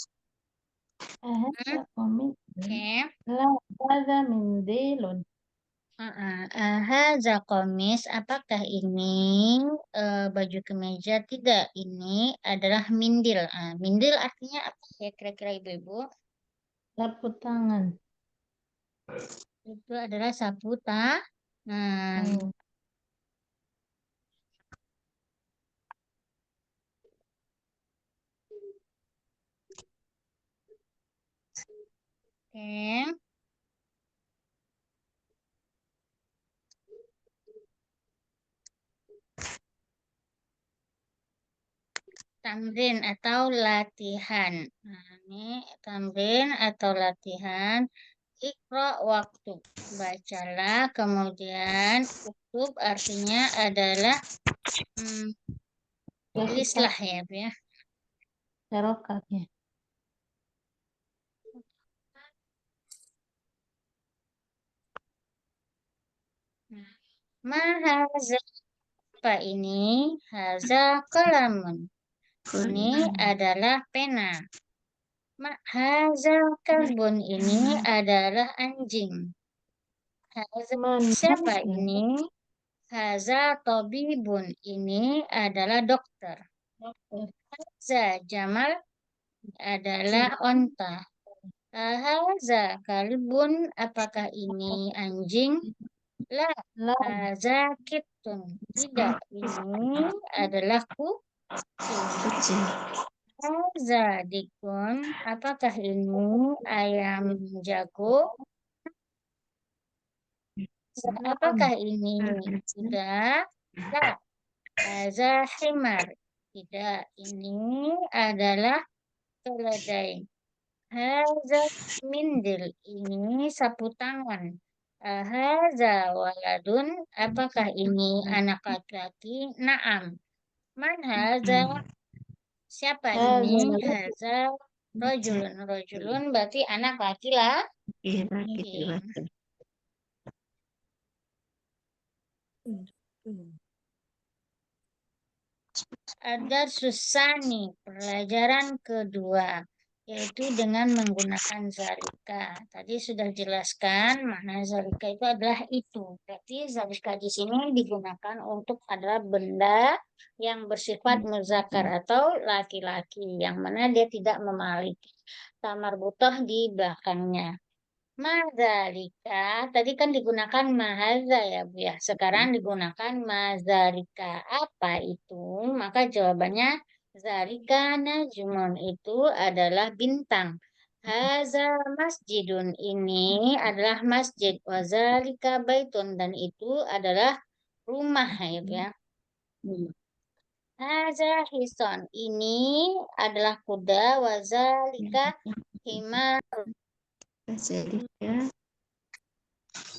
Haza komisun. Oke. La haza mindilun. Haza komis, apakah ini baju kemeja? Tidak, ini adalah mindil. Mindil artinya apa ya kira-kira Ibu-ibu? Sapu tangan. Itu adalah sapu tangan. Hmm. Oke. Tamrin atau latihan. Nah, ini tamrin atau latihan. Iqra waktu. Bacalah, kemudian uktub artinya adalah tulislah ya, Bu ya. Serokatnya. Mahaza, apa ini? Haza kalamun. Ini adalah pena. Haza kalbun, ini adalah anjing. Haza, Man siapa haza? ini? Haza tabibun, ini adalah dokter. Haza jamal adalah onta. Haza kalbun, apakah ini anjing? La. La. Haza kitun, tidak, ini adalah kucing. Haza dikun, apakah ini ayam jago? Apakah ini kuda? La. Haza himar, tidak, ini adalah keledai. Haza mindil, ini sapu tangan. Haza waladun, apakah ini anak laki-laki? Naam. Man haza, siapa ini? Haza rojulun. Rojulun berarti anak laki-laki. Ada susani, pelajaran kedua, yaitu dengan menggunakan zalika. Tadi sudah jelaskan makna zalika itu adalah itu. Berarti zalika di sini digunakan untuk adalah benda yang bersifat muzakkar atau laki-laki, yang mana dia tidak memiliki tamar butoh di belakangnya. Mazalika, tadi kan digunakan mahaza ya Bu ya. Sekarang digunakan mazalika. Apa itu? Maka jawabannya zalika najmun, itu adalah bintang. Haza masjidun, ini adalah masjid. Wazalika baitun, dan itu adalah rumah ya Bu ya. Haza hison, ini adalah kuda. Wazalika himar.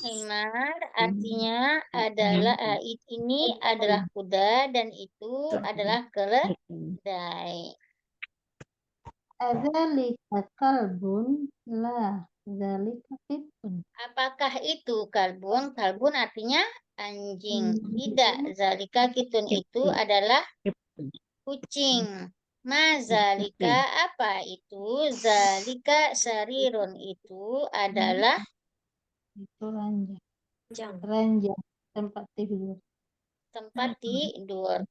Himar artinya adalah ini adalah kuda dan itu adalah keledai. Adzalika kalbun? La. Zalika kitun. Apakah itu kalbun? Kalbun artinya anjing. Tidak, zalika kitun, itu adalah kucing. Mazalika apa itu? Zalika sarirun itu adalah Itu ranjang. Jam. Ranjang. Tempat tidur. tempat tidur.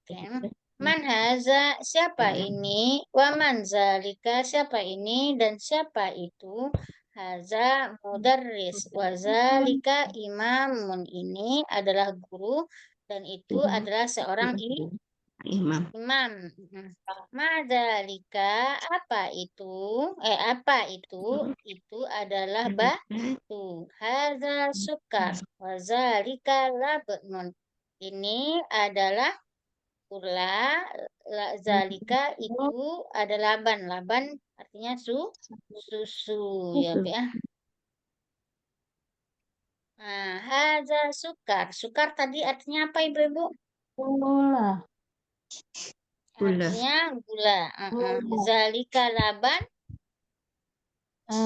Man haza siapa ini? Wa man zalika siapa ini? Dan siapa itu? Haza mudarris. Wa zalika imamun ini adalah guru dan itu adalah seorang Imam. imam. Madzalika apa itu? Apa itu? Itu adalah batu. Hadza sukar. Wazalika labnun. Ini adalah gula. Zalika itu ada laban. Laban artinya susu ya, Bu, ya. Nah, hadza sukar. Sukar tadi artinya apa, Ibu-ibu? Gula. Gula. Artinya gula. Gula. Zalika laban.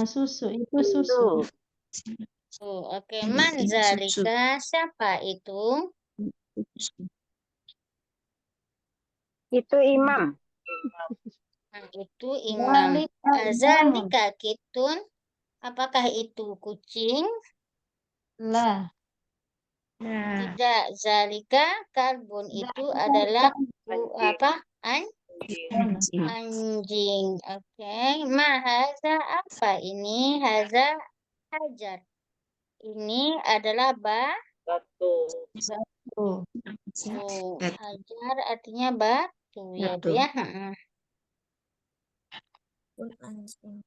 Susu. Itu susu. Oke. Ini Man susu. zalika siapa itu? Itu imam. Nah, itu imam. Zalika imamun. Zalika kitun. Apakah itu kucing? La. Nah, Tidak. Zalika kalbun itu adalah apa? Anjing. Oke. Ma haza apa ini? Haza hajar. Ini adalah Batu. Tuh. hajar artinya batu ya, Bu, Batu. ya. Anjing.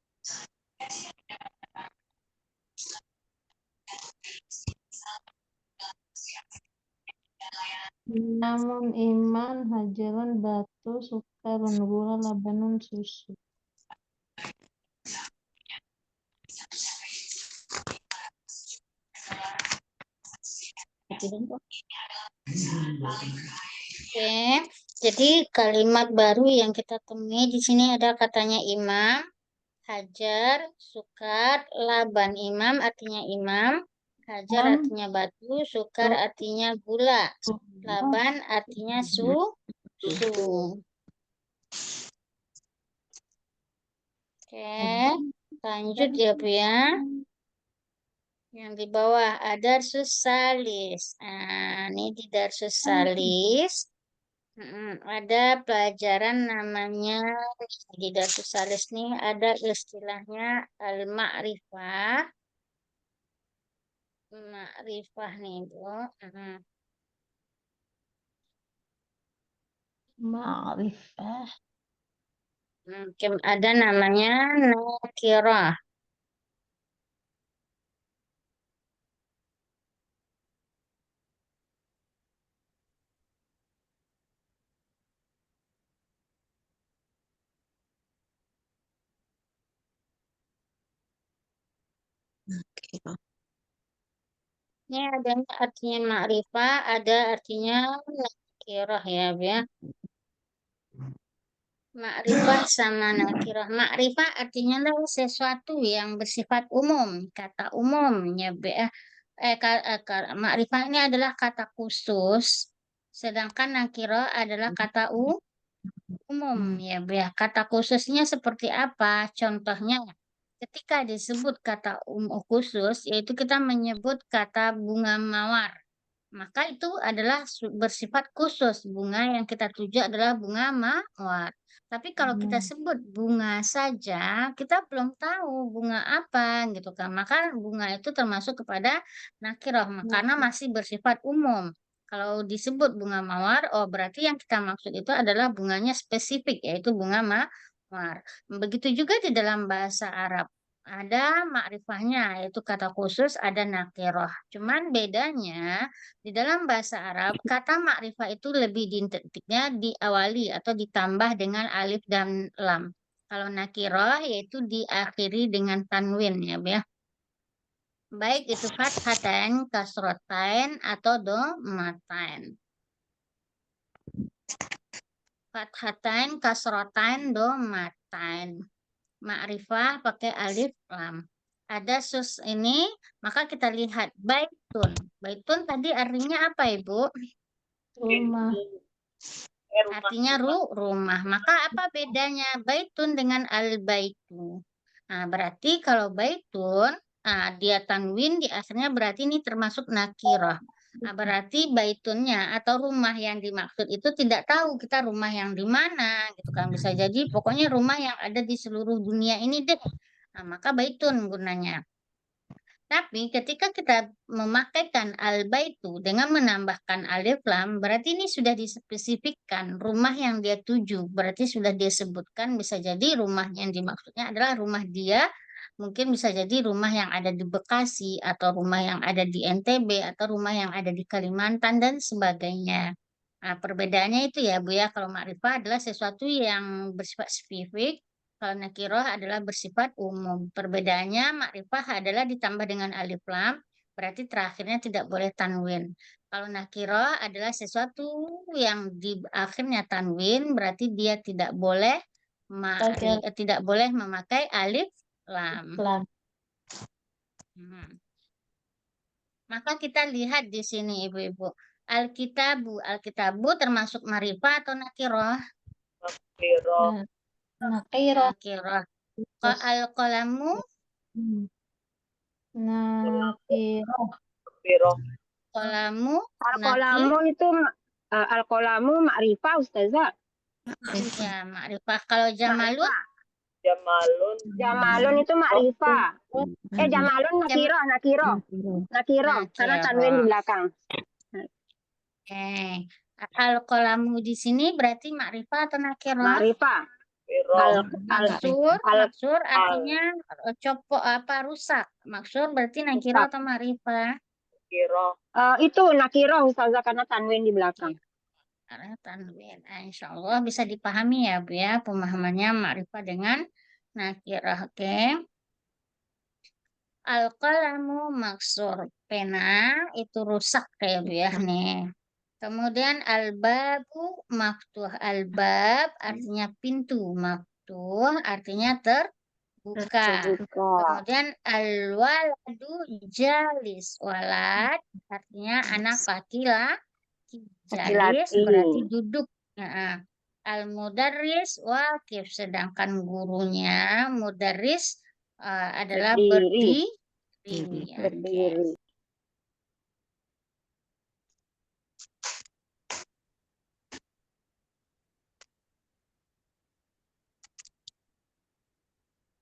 Namun iman hajarun batu sukarun gula labanun susu. Oke, jadi kalimat baru yang kita temui di sini ada katanya imam, hajar, sukar, laban. Imam artinya imam, hajar artinya batu, sukar artinya gula, laban artinya susu. Oke, lanjut ya, Bu, ya. Yang di bawah ada darsus salis. Nah, ini di darsus salis. Ada pelajaran namanya di darsus salis nih ada istilahnya al-ma'rifah. Ma'rifah nih, Bu. Ma'rifah. Ada namanya nakirah. Ini ada artinya ma'rifah, ada artinya nakirah ya, Bu, ya. Ma'rifah sama nakirah. Ma'rifah artinya adalah sesuatu yang bersifat umum, kata umum ya, Bu, ya. Ma'rifah ini adalah kata khusus, sedangkan nakirah adalah kata umum ya, Bu, ya. Kata khususnya seperti apa? Contohnya, ketika disebut kata khusus, yaitu kita menyebut kata bunga mawar. Maka itu adalah bersifat khusus. Bunga yang kita tuju adalah bunga mawar. Tapi kalau kita sebut bunga saja, kita belum tahu bunga apa gitu kan. Maka bunga itu termasuk kepada nakirah karena masih bersifat umum. Kalau disebut bunga mawar, oh berarti yang kita maksud itu adalah bunganya spesifik, yaitu bunga mawar. Begitu juga di dalam bahasa Arab. Ada makrifahnya, yaitu kata khusus, ada nakirah. Cuman bedanya, di dalam bahasa Arab, kata makrifah itu lebih dintiknya diawali atau ditambah dengan alif dan lam. Kalau nakirah, yaitu diakhiri dengan tanwin, ya, Bu, ya. Baik itu fathatain, kasrotain, atau domatain. Fathatain, kasrotain, domatain. Ma'rifah pakai alif lam. Ada sus ini, maka kita lihat baitun. Baitun tadi artinya apa, Ibu? Rumah. rumah. Artinya rumah. Maka apa bedanya baitun dengan al-baitu? Nah, berarti kalau baitun, dia tanwin di asalnya berarti ini termasuk nakirah. Nah, berarti baitunnya atau rumah yang dimaksud itu tidak tahu kita rumah yang di mana gitu kan. Bisa jadi pokoknya rumah yang ada di seluruh dunia ini deh. Nah, maka baitun gunanya. Tapi ketika kita memakaikan al-baitu dengan menambahkan alif lam, berarti ini sudah dispesifikkan rumah yang dia tuju. Berarti sudah dia sebutkan bisa jadi rumah yang dimaksudnya adalah rumah dia, mungkin bisa jadi rumah yang ada di Bekasi atau rumah yang ada di NTB atau rumah yang ada di Kalimantan dan sebagainya. Nah, perbedaannya itu ya Bu ya, kalau makrifah adalah sesuatu yang bersifat spesifik, kalau nakiroh adalah bersifat umum. Perbedaannya makrifah adalah ditambah dengan alif lam, berarti terakhirnya tidak boleh tanwin. Kalau nakiroh adalah sesuatu yang di akhirnya tanwin, berarti dia tidak boleh tidak boleh memakai alif lam. Lam. Maka kita lihat di sini Ibu-ibu. Alkitabu termasuk makrifah atau nakiroh? Nakiro. Nakirah. Nakiroh. Terus, Al-qalamu? nakirah. Nakiro. Qalamu, Al-qalamu itu al-qalamu makrifah Ustazah. ya makrifah. Kalau jamalun, Jamalun. Jamalun itu makrifah. Jamalun nakirah. Karena tanwin di belakang. al-qalamu di sini berarti makrifah atau nakirah? Makrifah. Nakiro. Maksur artinya copot rusak. Maksur berarti nakirah atau makrifah? Nakiro. Itu nakirah Ustazah karena tanwin di belakang. Karena tanwin. Insya Allah bisa dipahami ya Bu ya, pemahamannya makrifah dengan nakirah. Oke. Al-qalamu maksur, pena itu rusak kayak Bu ya nih. Kemudian al-babu maftuh, al-bab artinya pintu, maftuh artinya terbuka. Kemudian al-waladu jalis, walad artinya anak laki-laki, jalis berarti duduk. Al-mudarris waqif, sedangkan gurunya mudarris adalah berdiri. Berdiri.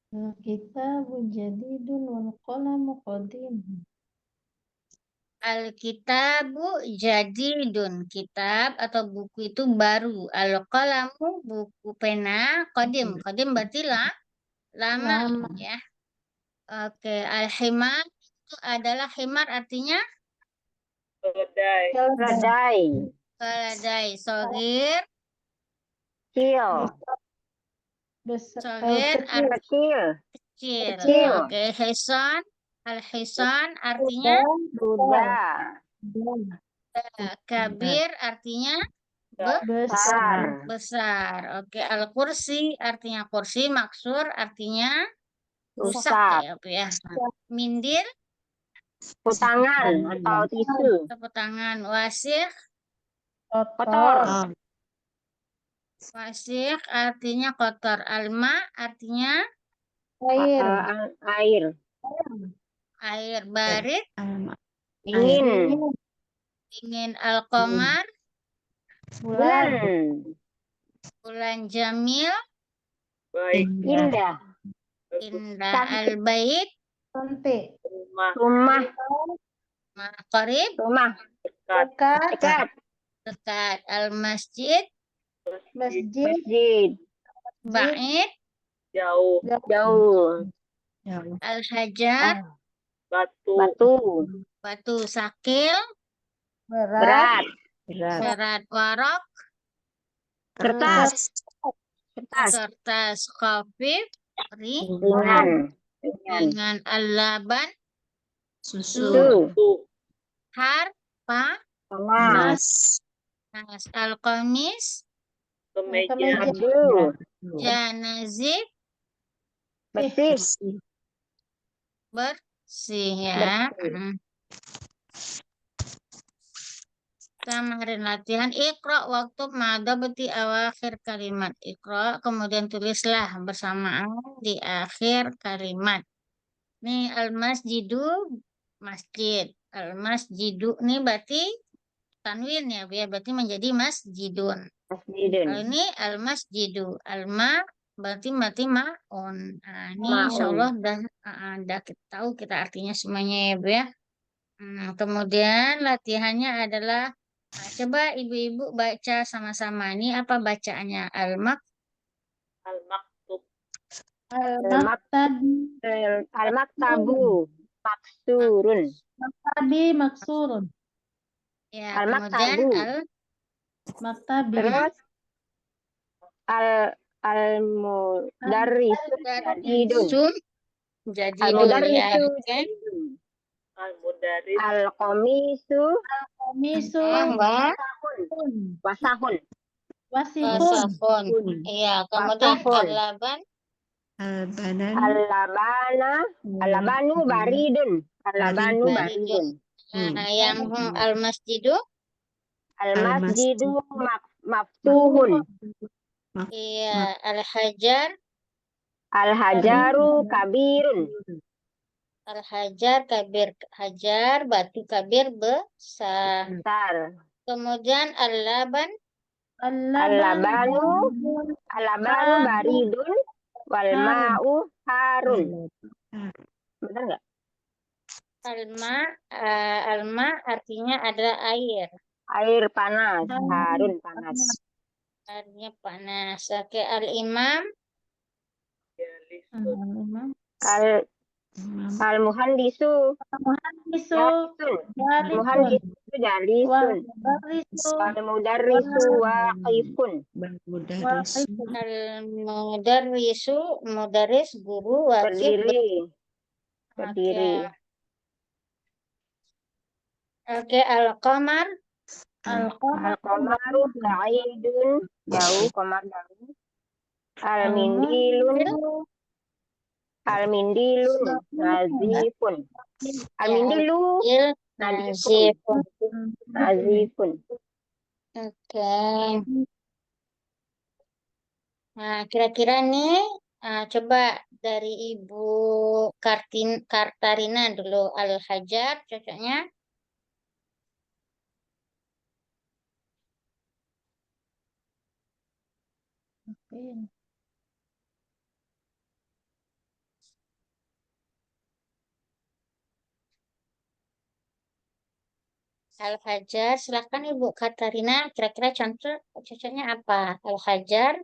Al-kitabu jadidun wal qalamu qadim. Al-kitabu jadidun, kitab atau buku itu baru. Al-qalamu buku pena, qadim. Qadim berarti lama ya. Oke, al-himar itu adalah himar artinya Keledai. keledai. Sogir, sogir kecil. Oke, hisan, al-hisan artinya kabir artinya besar. Oke, al-kursi artinya kursi, maksur artinya rusak ya Bu ya. Mindil, tangan atau tisu. tepuk tangan. Wasih, Kotor. wasih artinya kotor. Alma artinya Air. air. Barid, Dingin. Al-qamar, bulan jamil, Baik. Indah. Al-bait, Rumah. qarib, Dekat. dekat. Al-masjid, Masjid. ba'id, Jauh. Al-hajar, batu. Sakil, Berat. warok, Kertas. kertas. Khafif, Ringan. ringan. Al-laban, Susu. panas. Al-qamis, Kemeja. Madu. janazib, Bersih. bersih ya. kemarin latihan Iqra waktu mada berarti akhir kalimat Iqra, kemudian tulislah bersamaan di akhir kalimat. Nih al-masjidu masjid. Al-masjidu nih berarti tanwin ya, berarti menjadi masjidun. Masjidun. Kalau ini al-masjidu, al-ma berarti ma'un. Nah, ini insya Ma'un. Allah udah kita tahu kita artinya semuanya ya Bu ya. Kemudian latihannya adalah coba ibu-ibu baca sama-sama. Ini apa bacaannya? Al-maktub. Al-maktab. Al-maktabu maksurun. Maktabi maksurun. Ya, Al-maktabu. kemudian Maktabi. Terus al-mudarrisu jadidun. Jadi Al-mudarrisu ya, kan? Al-mudaris. Al-qamisu Komisu. wasahun. Wasihun. Wasafun. Iya, kemudian Wasafun. al-laban. Al-banan. Al-labanu baridun. Al-labanu Baridun. baridun. Nah, yang al-masjidu. Al-masjidu maftuhun. Iya, al-hajar. Al-hajaru kabirun. Al-hajar kabir. Hajar, batu kabir besar. Besar. Kemudian al-laban. Al-labanu baridun wal ma'u harun. Benar nggak? Alma artinya adalah air. Air panas, harun panas. Airnya panas. Oke, al-imam. Al-muhandisu jalisun. Al-mudarrisu waqifun. Mudaris guru waqif Berdiri. Oke, al-qamar. Al-qamaru ba'idun, jauh, qamar jauh. Al-mindilun nazifun. Al-mindilu nazifun. Oke. Nah, kira-kira nih coba dari Ibu Kartarina dulu, al-hajar cocoknya. Al-hajar, silakan Ibu Katarina, kira-kira contoh cocoknya apa? Al-hajar.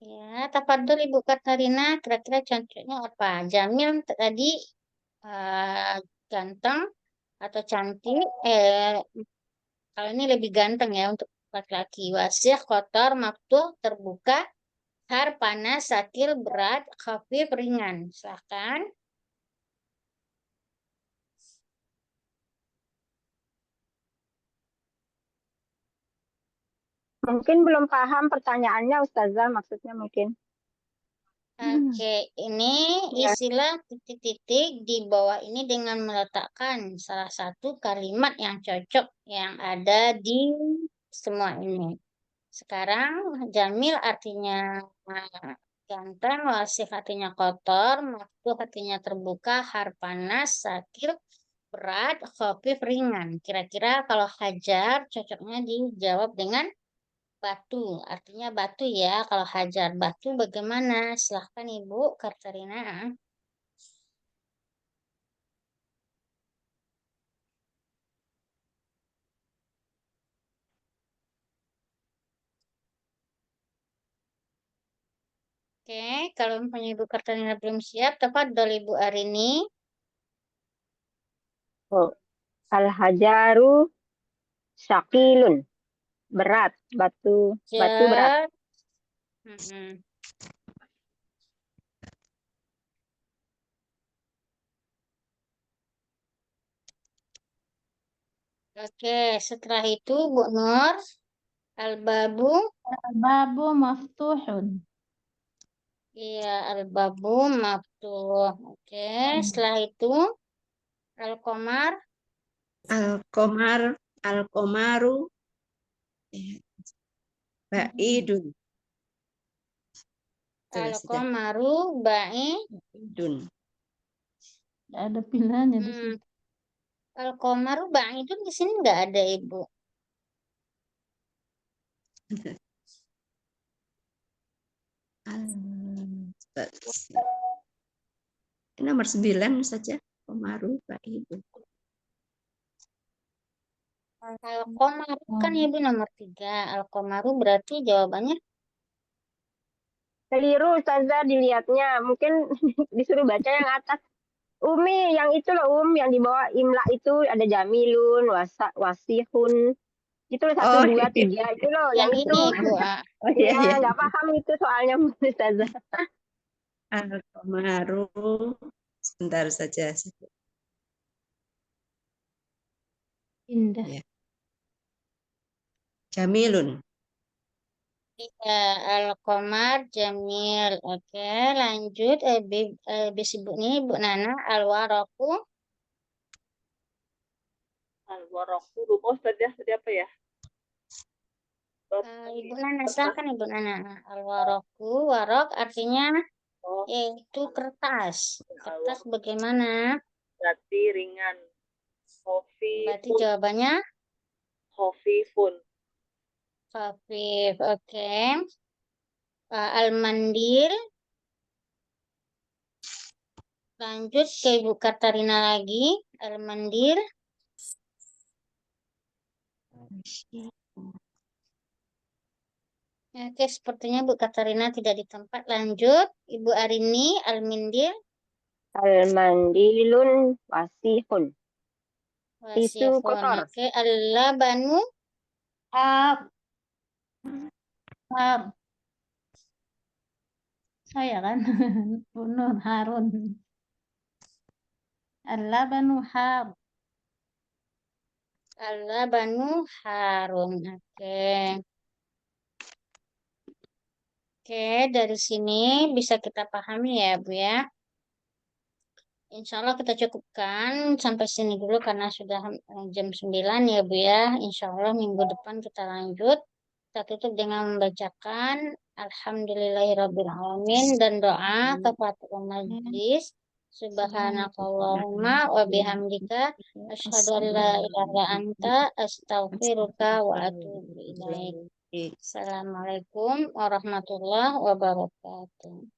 Ya, tafadhol Ibu Katarina, kira-kira contohnya apa? Jamil tadi ganteng atau cantik. Kalau ini lebih ganteng ya untuk laki-laki. Wasih, kotor, maftuh, terbuka, har, panas, sakil, berat, khafif, ringan. Silahkan. Mungkin belum paham pertanyaannya Ustazah, maksudnya mungkin. Oke, ini istilah titik-titik di bawah ini dengan meletakkan salah satu kalimat yang cocok yang ada di semua ini. Sekarang Jamil artinya ganteng, wasif artinya kotor, maftuh artinya terbuka, har panas, sakil berat, khafif ringan. Kira-kira kalau hajar cocoknya dijawab dengan batu, artinya batu ya. Kalau hajar batu bagaimana? Silahkan Ibu Katarina. Oke, kalau misalnya Ibu Katarina belum siap, tafadhol Ibu Arini. Al-hajaru syakilun. Berat, batu berat. Oke, setelah itu Bu Nur. Al-babu, Babu maftuhun. iya al-babu maftuh. Oke, setelah itu al-qamar, Al-Komaru Baidun. Sudah. al-qamaru Baidun. Nggak ada pilihannya di Hmm, situ. al-qamaru ba'idun di sini nggak ada, Ibu. Nomor 9 saja. Komaru Baidun. Al-qamaru kan Ibu nomor 3. Al-qamaru berarti jawabannya Keliru Ustazah dilihatnya. Mungkin disuruh baca yang atas. Umi, yang itu loh yang di bawah imla itu ada jamilun, wasihun. Itu loh 1, 2, 3 itu loh yang yang itu. ini, Ibu. Oh iya, Ya, iya. nggak paham itu soalnya Ustazah. Al-Komaru. Sebentar saja. Indah. Ya. Jamilun. Iya, al-qamar jamil. Oke, lanjut. Habis Ibu nih, Ibu Nana, al-waraku. Al-Waraku. Lupa Ustazah tadi apa ya? Ibu Nana, silahkan Ibu Nana. Al-waraku, warok artinya Oh, yaitu kertas. Kertas bagaimana? berarti ringan. Berarti Khafifun. jawabannya Khafifun. khafif. Oke. Al-mandil. Lanjut ke Ibu Katarina lagi. Al-mandil. Oke, sepertinya Bu Katarina tidak di tempat. Lanjut, Ibu Arini, al-mindil, Al-mandilun wasihun. Tisu wasifun. kotor. Oke, al-labanu, Har. Har. Saya kan. Bunun Harun. Al-labanu har. al-labanu harun. Oke. Oke, dari sini bisa kita pahami ya, Bu ya. Insya Allah kita cukupkan sampai sini dulu karena sudah jam 9 ya, Bu ya. Insya Allah minggu depan kita lanjut. Kita tutup dengan membacakan Alhamdulillahirrabbilalamin dan doa kafaratul majlis. Subhanakallahumma wa bihamdika asyhadu an la ilaha illa anta astaghfiruka wa atubu ilaik. Assalamualaikum warahmatullahi wabarakatuh.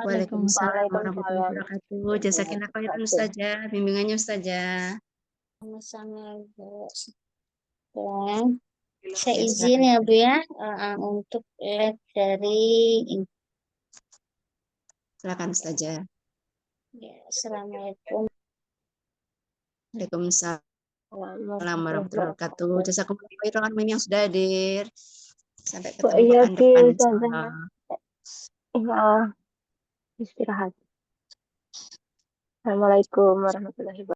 Waalaikumsalam warahmatullahi Waalaikumsalam. wabarakatuh. Jazakallah khairan Ustazah. Bimbingannya Ustazah. Sama-sama, Bu. Dan saya izin ya, Bu ya, untuk live dari ini. Silakan Ustazah. Ya, Assalamualaikum. Waalaikumsalam warahmatullahi wabarakatuh. Jazakumullah khairan yang sudah hadir. Sampai ketemu Iya pekan sih depan Ustazah. insyaallah. Iya, istirahat. Assalamualaikum warahmatullahi wabarakatuh.